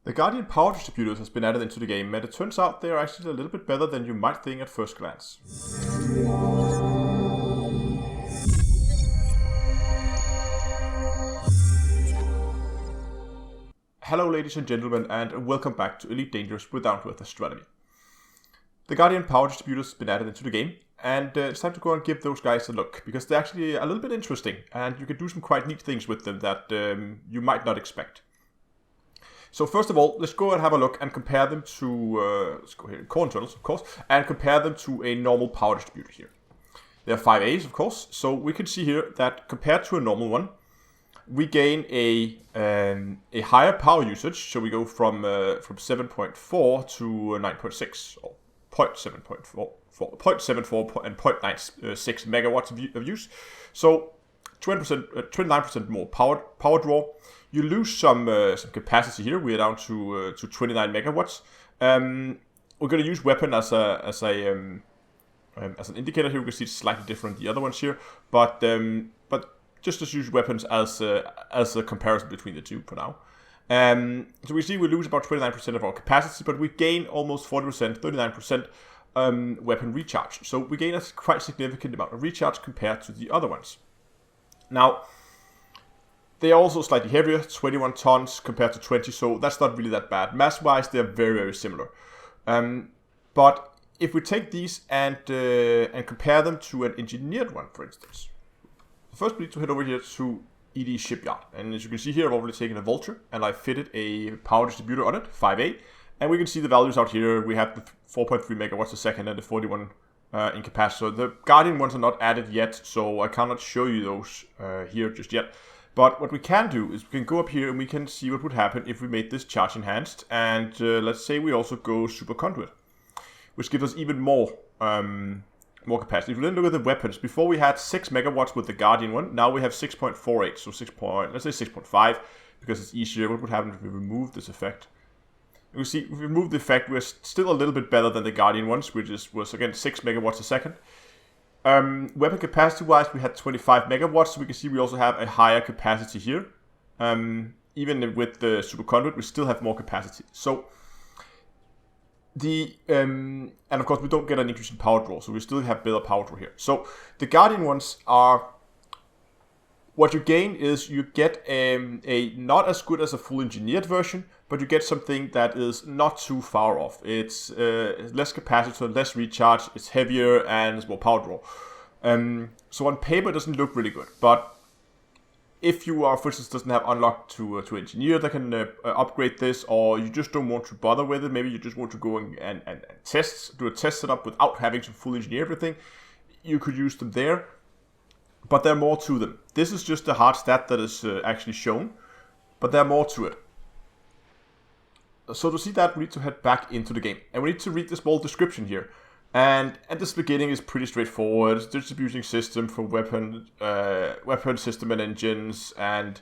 The Guardian Power Distributors has been added into the game, and it turns out they are actually a little bit better than you might think at first glance. Hello ladies and gentlemen, and welcome back to Elite Dangerous with Down to Earth Astronomy. The Guardian Power Distributors has been added into the game, and it's time to go and give those guys a look, because they're actually a little bit interesting, and you can do some quite neat things with them that you might not expect. So first of all, let's go and have a look and compare them to, let's go here in core internals, of course, and compare them to a normal power distributor here. They're 5As, of course, so we can see here that compared to a normal one, we gain a higher power usage, so we go from 7.4 to 9.6, or 0.74 and 0.96 megawatts of use. So 29% more power draw. You lose some capacity here. We are down to 29 megawatts. We're going to use weapon as an indicator here. We can see it's slightly different than the other ones here, but just use weapons as a comparison between the two for now. So we see we lose about 29% of our capacity, but we gain almost 40%, 39% weapon recharge. So we gain a quite significant amount of recharge compared to the other ones. Now, they are also slightly heavier, 21 tons compared to 20, so that's not really that bad. Mass-wise, they're very, very similar. But if we take these and compare them to an engineered one, for instance. First, we need to head over here to ED Shipyard. And as you can see here, I've already taken a Vulture, and I fitted a power distributor on it, 5A. And we can see the values out here. We have the 4.3 megawatts a second and the 41 in capacity. So the Guardian ones are not added yet, so I cannot show you those here just yet. But what we can do is we can go up here and we can see what would happen if we made this charge enhanced. And let's say we also go super conduit, which gives us even more capacity. If we then look at the weapons, before we had 6 megawatts with the Guardian one, now we have 6.48, so let's say 6.5, because it's easier. What would happen if we remove this effect? You see, if we remove the effect, we're still a little bit better than the Guardian ones, which was again 6 megawatts a second. Weapon capacity-wise, we had 25 megawatts, so we can see we also have a higher capacity here. Even with the superconduit, we still have more capacity. So and of course we don't get an increase in power draw, so we still have better power draw here. So the Guardian ones are, what you gain is you get a not as good as a full engineered version, but you get something that is not too far off. It's less capacitor, less recharge, it's heavier, and it's more power draw. So on paper it doesn't look really good, but if you are, for instance, doesn't have unlocked to engineer that can upgrade this, or you just don't want to bother with it, maybe you just want to go and do a test setup without having to full engineer everything, you could use them there. But there are more to them. This is just a hard stat that is actually shown, but there are more to it. So to see that, we need to head back into the game, and we need to read the small description here. And at this beginning is pretty straightforward. It's distributing system for weapon system and engines, and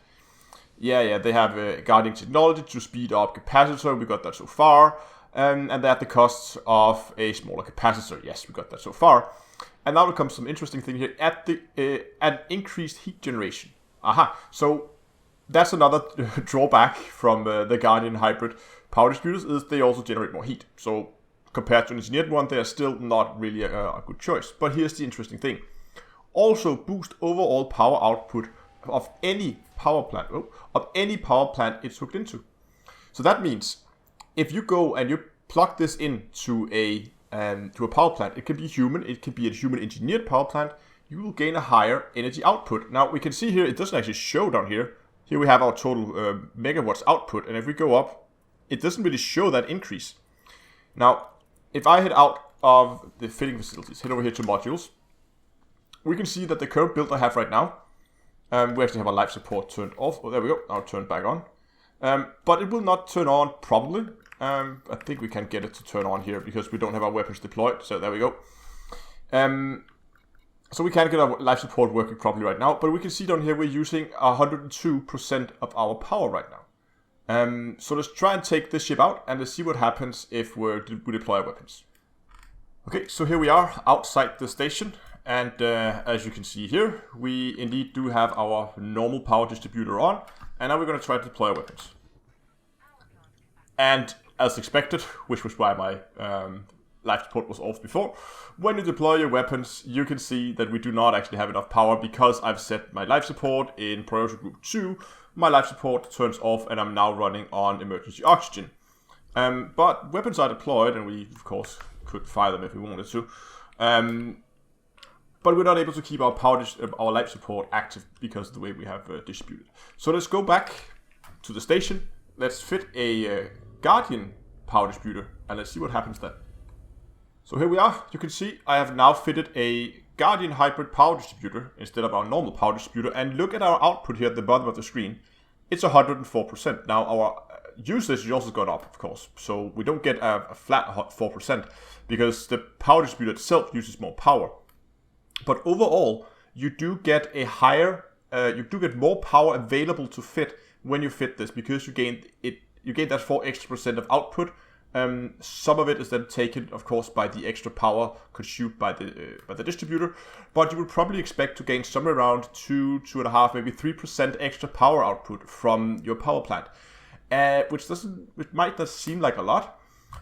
yeah, they have Guardian technology to speed up capacitor. We got that so far, and they're at the cost of a smaller capacitor. Yes, we got that so far. And now there comes some interesting thing here at increased heat generation. Aha! So that's another drawback from the Guardian hybrid power distributors, is they also generate more heat. So compared to an engineered one, they are still not really a good choice. But here's the interesting thing. Also boost overall power output of any power plant, it's hooked into. So that means if you go and you plug this into to a power plant, it can be human, it can be a human engineered power plant, you will gain a higher energy output. Now we can see here, it doesn't actually show down here. Here we have our total megawatts output, and if we go up, it doesn't really show that increase. Now, if I head out of the fitting facilities, head over here to modules, we can see that the current build I have right now, we actually have our life support turned off. Oh, there we go, now turned back on. But it will not turn on probably. I think we can get it to turn on here because we don't have our weapons deployed, so there we go. So we can't get our life support working properly right now, but we can see down here we're using 102% of our power right now. So let's try and take this ship out, and let's see what happens if we deploy our weapons. Okay, so here we are outside the station, and as you can see here, we indeed do have our normal power distributor on, and now we're going to try to deploy our weapons. And as expected, which was why my life support was off before, when you deploy your weapons, you can see that we do not actually have enough power because I've set my life support in priority group 2. My life support turns off and I'm now running on emergency oxygen. But weapons are deployed, and we of course could fire them if we wanted to. But we're not able to keep our life support active because of the way we have distributed. So let's go back to the station. Let's fit a Guardian Power Distributor, and let's see what happens then. So here we are. You can see I have now fitted a Guardian Hybrid Power Distributor instead of our normal Power Distributor. And look at our output here at the bottom of the screen. It's 104%. Now our usage is also gone up, of course. So we don't get a flat 4% because the Power Distributor itself uses more power. But overall, you do get a higher, you do get more power available to fit when you fit this, because you gain that 4% extra of output. Some of it is then taken, of course, by the extra power consumed by the distributor, but you would probably expect to gain somewhere around 2.5%, maybe 3% extra power output from your power plant, which might not seem like a lot,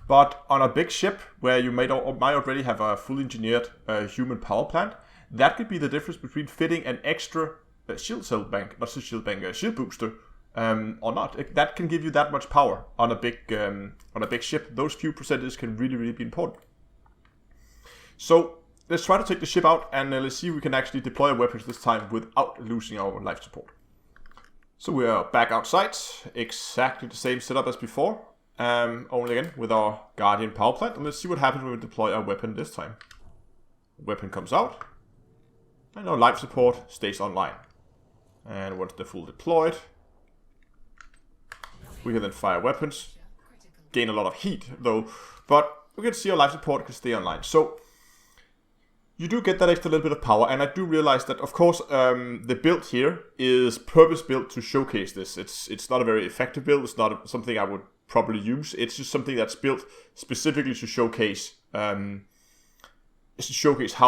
but on a big ship where you might already have a fully engineered human power plant, that could be the difference between fitting an extra shield booster. Or not. That can give you that much power on a big ship. Those few percentages can really be important. So let's try to take the ship out and let's see if we can actually deploy our weapons this time without losing our life support. So we are back outside, exactly the same setup as before, only again with our Guardian power plant, and let's see what happens when we deploy our weapon this time. Weapon comes out, and our life support stays online. And once they're full deployed, we can then fire weapons, gain a lot of heat though, but we can see our life support can stay online. So you do get that extra little bit of power, and I do realize that, of course, the build here is purpose built to showcase this. It's not a very effective build. It's not something I would probably use. It's just something that's built specifically to showcase how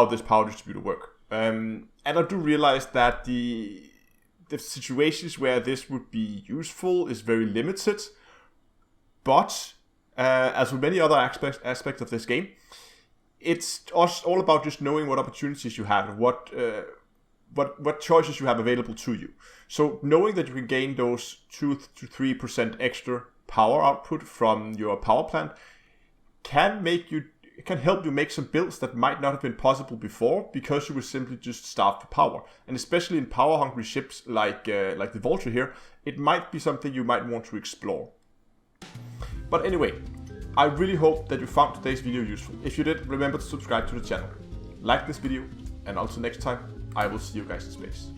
this power distributor works. And I do realize that the situations where this would be useful is very limited, but as with many other aspects of this game, it's all about just knowing what opportunities you have and what choices you have available to you. So knowing that you can gain those 2 to 3% extra power output from your power plant can help you make some builds that might not have been possible before because you were simply just starved for power. And especially in power-hungry ships like the Vulture here, it might be something you might want to explore. But anyway, I really hope that you found today's video useful. If you did, remember to subscribe to the channel. Like this video, and until next time, I will see you guys in space.